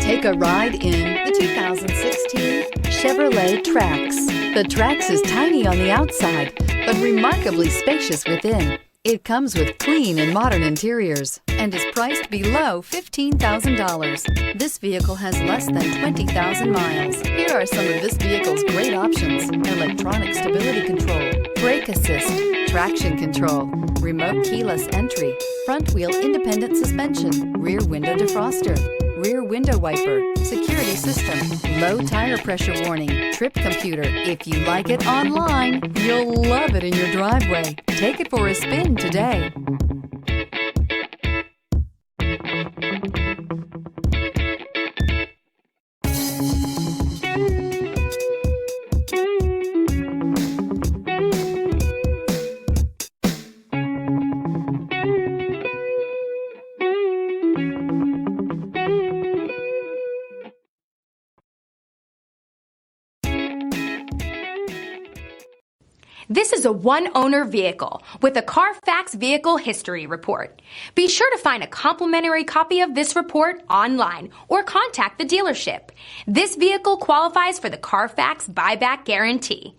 Take a ride in the 2016 Chevrolet Trax. The Trax is tiny on the outside, but remarkably spacious within. It comes with clean and modern interiors and is priced below $15,000. This vehicle has less than 20,000 miles. Here are some of this vehicle's great options: electronic stability control, brake assist, traction control, remote keyless entry, front wheel independent suspension, rear window defroster, rear window wiper, security system, low tire pressure warning, trip computer. If you like it online, you'll love it in your driveway. Take it for a spin today. This is a one-owner vehicle with a Carfax Vehicle History Report. Be sure to find a complimentary copy of this report online or contact the dealership. This vehicle qualifies for the Carfax Buyback Guarantee.